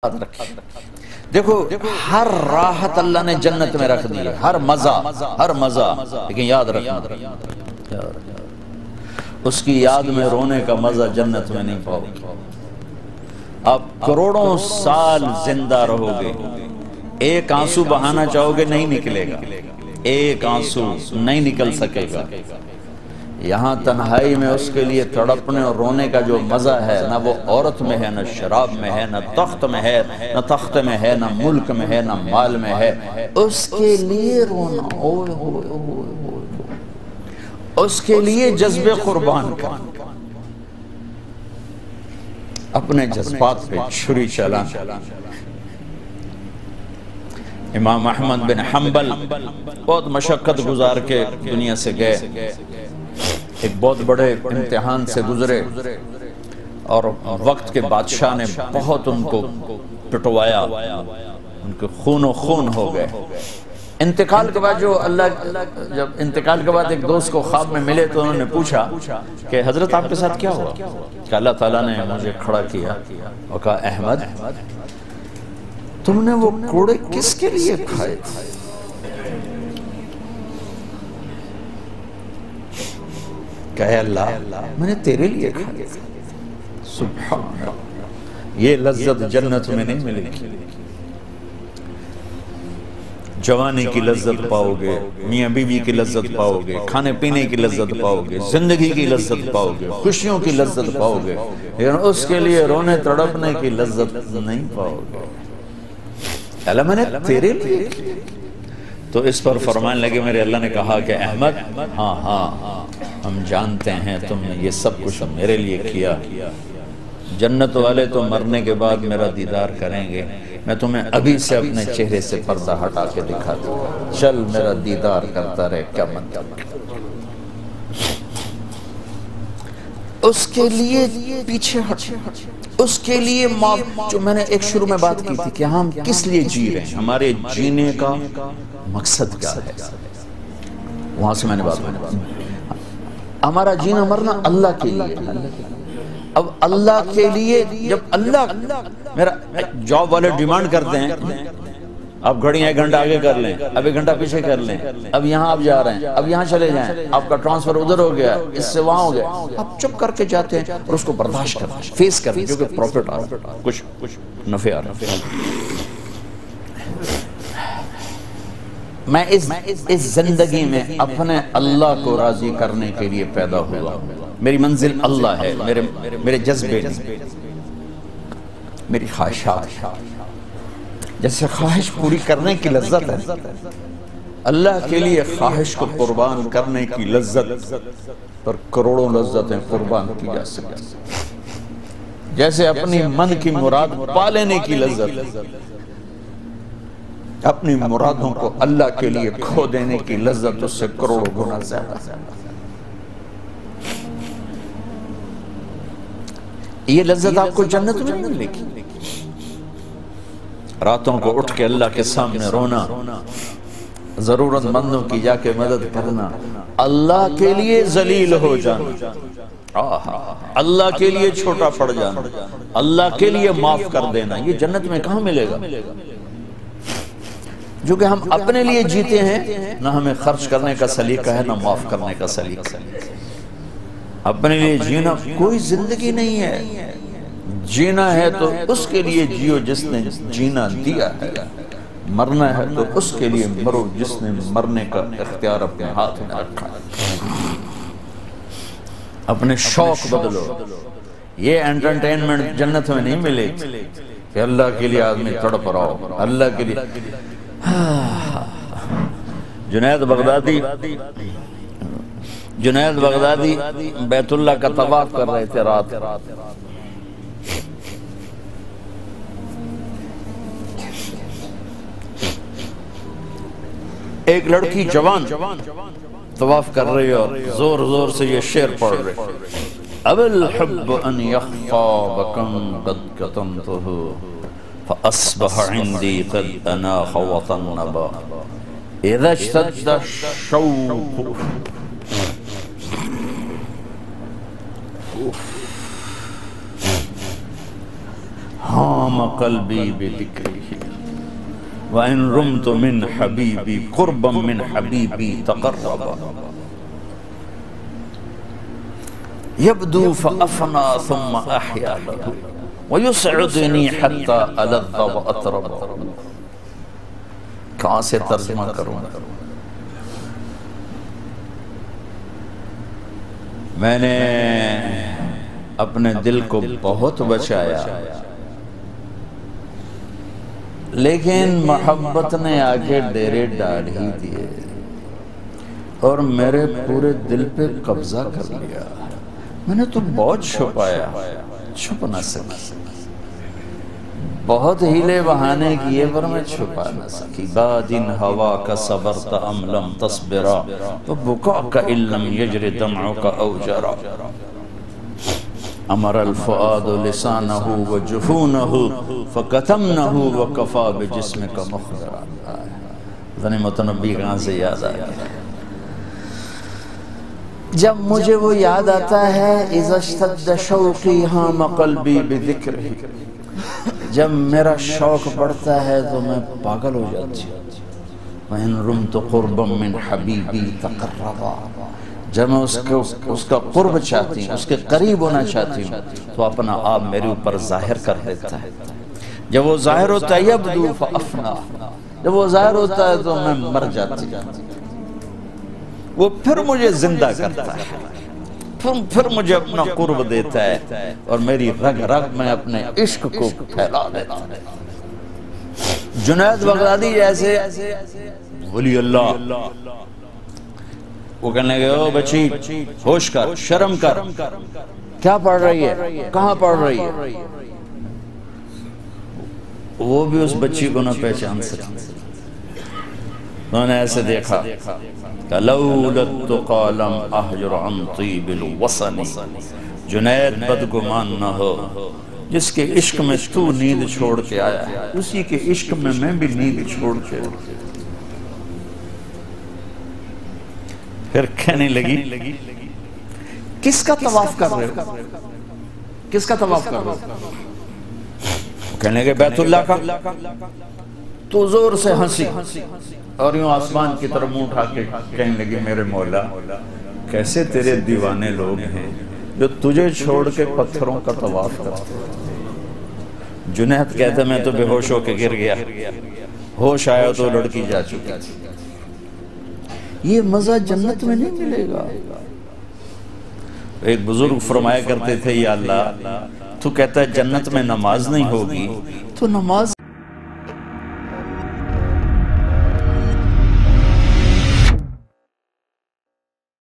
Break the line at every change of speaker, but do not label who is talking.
یاد رکھیں۔ دیکھو ہر راحت اللہ نے جنت میں رکھ دی ہے، ہر مزہ، لیکن یاد رکھنا اس کی یاد میں رونے کا مزہ جنت میں نہیں پاؤ گے۔ آپ کروڑوں سال زندہ رہو گے، ایک آنسو بہانا چاہو گے نہیں نکلے گا، ایک آنسو نہیں نکل سکے گا۔ یہاں تنہائی میں اس کے لیے تڑپنے اور رونے کا جو مزہ ہے، نہ وہ عورت میں ہے، نہ شراب میں ہے، نہ تخت میں ہے، نہ تخت میں ہے، نہ ملک میں ہے، نہ مال میں ہے، اس کے لیے رونا، اوئے ہوئے ہوئے ہوئے، اس کے لیے جذب قربان کا، اپنے جذبات پہ چھری چلانا۔ امام احمد بن حنبل بہت مشقت گزار کے دنیا سے گئے، ایک بہت بڑے امتحان سے گزرے اور وقت کے بادشاہ نے بہت ان کو پٹوایا، ان کے خون و خون ہو گئے۔ انتقال کے بعد جب انتقال کے بعد ایک دوست کو خواب میں ملے تو انہوں نے پوچھا کہ حضرت آپ کے ساتھ کیا ہوا؟ کہ اللہ تعالیٰ نے مجھے کھڑا کیا اور کہا احمد تم نے وہ کوڑے کس کے لیے کھائے تھے؟ کہے اللہ میں نے تیرے لیے کھائے تھے۔ سبحان اللہ، یہ لذت جنت میں نہیں ملے گی۔ جوانی کی لذت پاؤ گے، میاں بیوی کی لذت پاؤ گے، کھانے پینے کی لذت پاؤ گے، زندگی کی لذت پاؤ گے، خوشیوں کی لذت پاؤ گے، لیکن اس کے لیے رونے تڑپنے کی لذت نہیں پاؤ گے۔ اللہ میں نے تیرے لیے کیا۔ تو اس پر فرمان لگے میرے اللہ نے کہا کہ احمد ہاں ہم جانتے ہیں تم نے یہ سب کچھ میرے لیے کیا۔ جنت والے تو مرنے کے بعد میرا دیدار کریں گے، میں تمہیں ابھی سے اپنے چہرے سے پردہ ہٹا کے دکھا دوں گا، چل میرا دیدار کرتا رہے، کیا مطلب۔ اس کے لیے پیچھے ہٹ، اس کے لیے جو میں نے ایک شروع میں بات کی تھی کہ ہم کس لیے جی رہے ہیں، ہمارے جینے کا مقصد کیا ہے، وہاں سے میں نے بات ہمارا جینا مرنا اللہ کے لیے۔ اب اللہ کے لیے جب اللہ میرا جاب والے ڈیمانڈ کرتے ہیں آپ گھڑیاں 1 گھنٹہ آگے کر لیں، اب 1 گھنٹہ پیچھے کر لیں، اب یہاں آپ جا رہے ہیں، اب یہاں چلے جائیں، آپ کا ٹرانسفر ادھر ہو گیا، اس سے وہاں ہو گیا، آپ چپ کر کے جاتے ہیں اور اس کو برداشت کرتے ہیں، فیس کرتے ہیں، کیونکہ پروفٹ آ رہا ہے، کچھ نفع آ رہا ہے۔ میں اس زندگی میں اپنے اللہ کو راضی کرنے کے لیے پیدا ہوا، میری منزل اللہ ہے، میرے جذبے نہیں، میری خواہشات، جیسے خواہش پوری کرنے کی لذت ہے، اللہ کے لیے خواہش کو قربان کرنے کی لذت پر کروڑوں لذتیں قربان کی جا سکتی، جیسے اپنی من کی مراد پا لینے کی لذت، اپنی مرادوں کو اللہ کے لیے کھو دینے کی لذت اس سے کروڑوں گنا زیادہ۔ یہ لذت آپ کو جنت میں نہیں ملے گی۔ راتوں کو اٹھ کے اللہ کے سامنے رونا، ضرورت مندوں کی جا کے مدد کرنا، اللہ کے لیے ذلیل ہو جانا، اللہ کے لیے چھوٹا پڑ جانا، اللہ کے لیے معاف کر دینا، یہ جنت میں کہاں ملے گا؟ جو کہ ہم اپنے لیے جیتے ہیں، نہ ہمیں خرچ کرنے کا سلیقہ ہے، نہ معاف کرنے کا سلیقہ ہے۔ اپنے لیے جینا کوئی زندگی نہیں ہے، جینا ہے تو اس کے لیے جیو جس نے جینا دیا ہے، مرنا ہے تو اس کے لیے مرو جس نے مرنے کا اختیار اپنے ہاتھ میں رکھا ہے۔ اپنے شوق بدلو، یہ انٹرٹینمنٹ جنت میں نہیں ملے کہ اللہ کے لیے آدمی تڑپ رہا ہو، اللہ کے لیے۔ جنید بغدادی بیت اللہ کا طواف کر رہے تھے رات، ایک لڑکی جوان طواف کر رہی اور زور زور سے یہ شعر پڑھ رہے، اب الحب ان یخفا بکم قد کتمتہ فأصبح عندي قد أناخ وطنبا إذا اشتد الشوق
ہاں
هام قلبی بذکرہ وَإِن رُمْتُ مِنْ حَبِيبِي قُرْبًا مِنْ حَبِيبِي تَقَرَّبًا يَبْدُو فَأَفْنَا ثُمَّ أَحْيَا لَهُ وَيُسْعِدُنِي حَتَّى أَلَذَّ وَأَطْرَبَ. کہاں سے ترجمہ کروں؟ میں نے اپنے دل کو بہت بچایا، لیکن محبت نے آگے ڈیرے ڈال ہی دیے اور میرے پورے دل پہ قبضہ کر لیا. میں نے تو بہت چھپایا، چھپ نہ سکی، بہت ہیلے بہانے کیے پر میں چھپا نہ سکی. بادن ہوا کا صبرت ام لم تصبرا وبکاک ان لم یجر دمعک او جرا. امر الفؤاد لسانہ وجفونہ فکتمنہ وکفا بجسمک مخبرا. ذنی متنبی کہاں سے یاد آیا؟ جب مجھے وہ یاد آتا ہے اذا اشتد شوقی ہام قلبی بذکرہ، جب میرا شوق بڑھتا ہے تو میں پاگل ہو جاتی ہوں. وَإِن رُمْتُ قُرْبًا مِّنْ حَبِيبِي تَقَرَّبًا، جب میں اس کا قرب چاہتی ہوں، اس کے قریب ہونا چاہتی ہوں تو اپنا آپ میرے اوپر ظاہر کر دیتا ہے. جب وہ ظاہر ہوتا ہے یبدو فأفنا، جب وہ ظاہر ہوتا ہے تو میں مر جاتی ہوں. وہ پھر مجھے زندہ کرتا ہے، پھر مجھے اپنا قرب دیتا ہے اور میری رگ رگ میں اپنے عشق کو پھیلا دیتا ہے. جنید بغدادی جیسے ولی اللہ، وہ کہنے گئے او بچی ہوش کر، شرم کر، کیا پڑھ رہی ہے، کہاں پڑھ رہی ہے؟ وہ بھی اس بچی کو نہ پہچان سکتے. انہوں نے ایسے دیکھا کہ لولا التقى لم احجر عن طیب الوصن. جنید بدگمان نہ ہو، جس کے عشق میں تو نیند چھوڑ کے آیا ہے اسی کے عشق میں بھی نیند چھوڑ کے. پھر کہنے لگی کس کا طواف کر رہے ہو، کس کا طواف کر رہے ہو؟ کہنے لگے بیت اللہ کا. تو زور سے ہنسی اور یوں آسمان کی طرف منہ اٹھا کے کہنے لگی میرے مولا کیسے تیرے دیوانے لوگ ہیں جو تجھے چھوڑ کے پتھروں کا طواف کرتے. جنید کہتے میں تو بے ہوش ہو کے گر گیا، ہوش آیا تو لڑکی جا چکی تھی. یہ مزہ جنت میں نہیں ملے گا. ایک بزرگ فرمایا کرتے تھے یا اللہ تو کہتا ہے جنت میں نماز نہیں ہوگی تو نماز